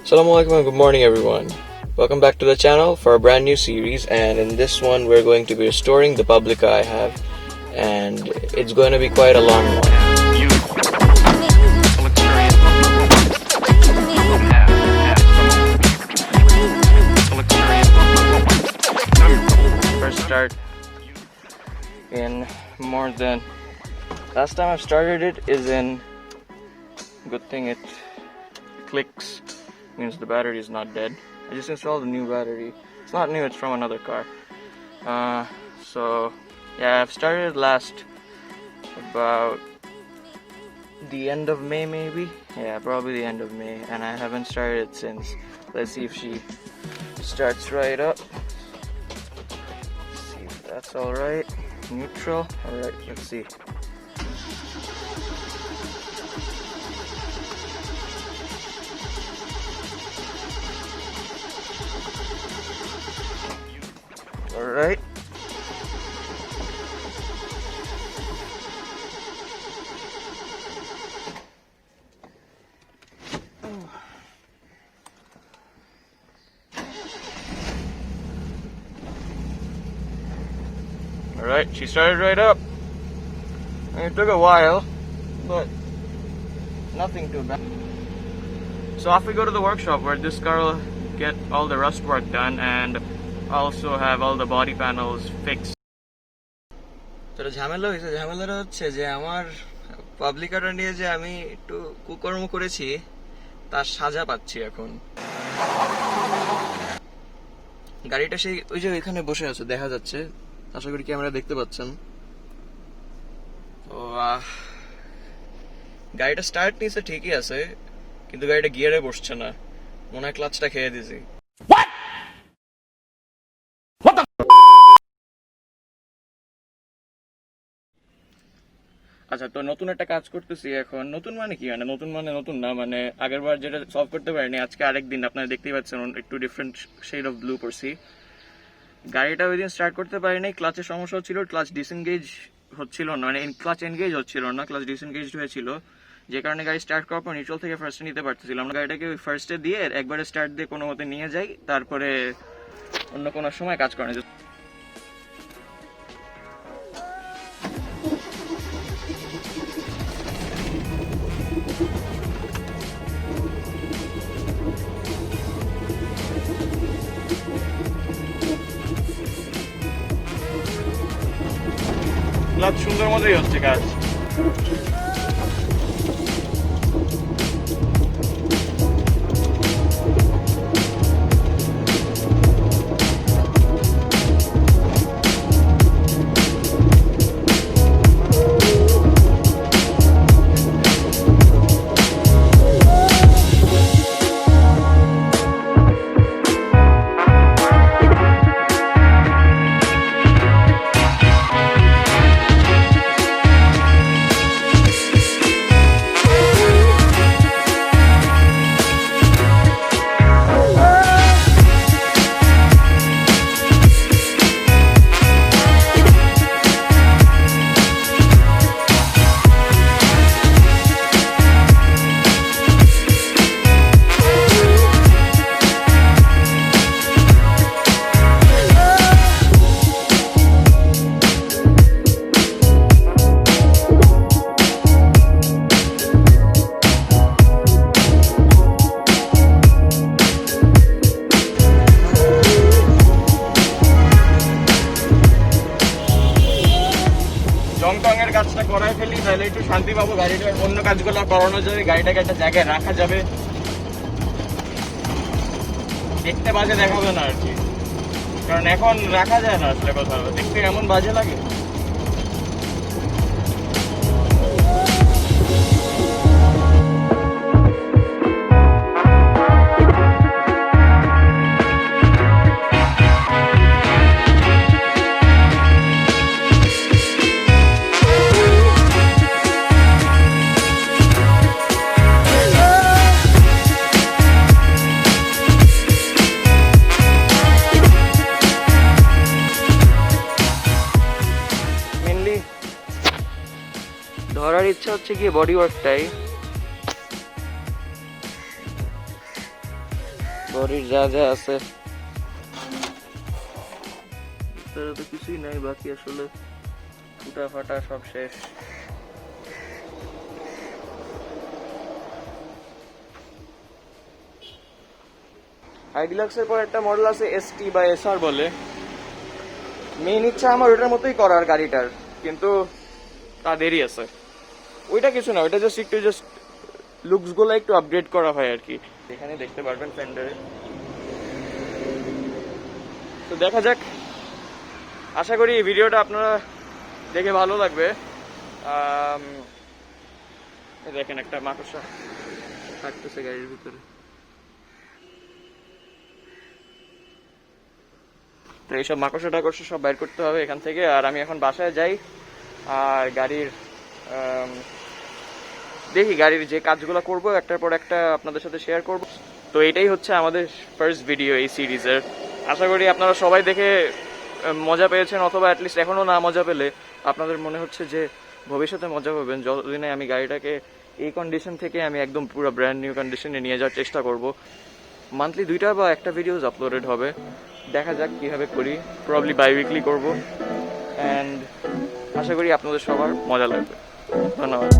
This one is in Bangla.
Assalamualaikum and good morning everyone. Welcome back to the channel for a brand new series, and in this one we're going to be restoring the Publica I have, and it's going to be quite a long one. First start in more than last time I've started it is in, good thing it clicks, means the battery is not dead. I just installed a new battery. It's not new, it's from another car. So yeah, I've started last about the end of May maybe. Yeah, probably the end of May, and I haven't started it since. Let's see if she starts right up. Let's see if that's alright. Neutral. Alright, let's see. Alright. Alright, she started right up. It took a while, but nothing too bad. So off we go to the workshop where this car will get all the rust work done and also have all the body panels fixed. তো ঝামেলাটা হচ্ছে যে আমার পাবলিকাটা নিয়ে যে আমি একটু কুকর্ম করেছি তার সাজা পাচ্ছি এখন। গাড়িটা সেই ওই যে এখানে বসে আছে, দেখা যাচ্ছে, আশা করি ক্যামেরা দেখতে পাচ্ছেন। তো গাড়িটা স্টার্ট নিচ্ছে ঠিকই আছে, কিন্তু গাড়িটা গিয়ারে বসছে না, মনে হয় ক্লাচটা খেয়ে দিয়েছি। আচ্ছা, তো নতুন একটা কাজ করতেছি এখন। নতুন মানে কি, মানে নতুন না, মানে আগের বার যেটা সলভ করতে পারিনি আজকে আরেকদিন আপনারা দেখতেই পাচ্ছেন একটু ডিফারেন্ট শেড অফ ব্লু পড়ছি। গাড়িটা ওই দিন স্টার্ট করতে পারিনি, ক্লাচের সমস্যা হচ্ছিল, ক্লাচ ডিসএনগেজ হচ্ছিল না, মানে ক্লাচ এনগেজ হচ্ছিল না, ক্লাচ ডিসএনগেজ হয়েছিল, যে কারণে গাড়ি স্টার্ট করার পর নিউট্রাল থেকে ফার্স্টে নিতে পারতেছিলাম না। গাড়িটাকে ফার্স্টে দিয়ে একবারে স্টার্ট দিয়ে কোনো মতে নিয়ে যাই, তারপরে অন্য কোনো সময় কাজ করে। সুন্দর মতোই হচ্ছে কাজ। জংটংয়ের কাজটা করাই ফেলি, তাহলে একটু শান্তি পাবো, গাড়িটার অন্য কাজগুলো করানো যাবে, গাড়িটাকে একটা জায়গায় রাখা যাবে, দেখতে বাজে দেখাবে না আর কি, কারণ এখন রাখা যায় না আসলে কোথাও, দেখতে এমন বাজে লাগে। ধরার ইচ্ছা হচ্ছে গিয়ে বডি ওয়ার্কটাই। বডির যা যা আছে ভিতরে তো কিছুই নাই বাকি, আসলে ফুটা ফাটা সব শেষ। আইডিলাক্সের পর একটা মডেল আছে এসটি বা এসআর বলে। মেইন ইচ্ছা আমার ওটার মতোই করার গাড়িটার, কিন্তু তা দেরি আছে। ওইটা কিছু না, ওইটা জাস্ট একটু জাস্ট লুকস গুলো একটু আপগ্রেড করা হয় আর কি। এখানে দেখতে পারবেন ফেন্ডারে। তো দেখা যাক, আশা করি এই ভিডিওটা আপনারা দেখে ভালো লাগবে। দেখেন একটা মাকড়সা থাকতেছে গাড়ির ভিতরে। তো এইসব মাকড়সা টাকড়সা সব বাইর করতে হবে এখান থেকে। আর আমি এখন বাসায় যাই আর গাড়ির দেখি গাড়ির যে কাজগুলো করব একটার পর একটা আপনাদের সাথে শেয়ার করব। তো এটাই হচ্ছে আমাদের ফার্স্ট ভিডিও এই সিরিজের। আশা করি আপনারা সবাই দেখে মজা পেয়েছেন, অথবা অ্যাটলিস্ট এখনও না মজা পেলে আপনাদের মনে হচ্ছে যে ভবিষ্যতে মজা পাবেন যতদিনে আমি গাড়িটাকে এই কন্ডিশন থেকে আমি একদম পুরো ব্র্যান্ড নিউ কন্ডিশনে নিয়ে যাওয়ার চেষ্টা করব। মান্থলি 2টা বা একটা ভিডিওস আপলোডেড হবে, দেখা যাক কীভাবে করি। প্রবলি বাই উইকলি করবো অ্যান্ড আশা করি আপনাদের সবার মজা লাগবে। ধন্যবাদ।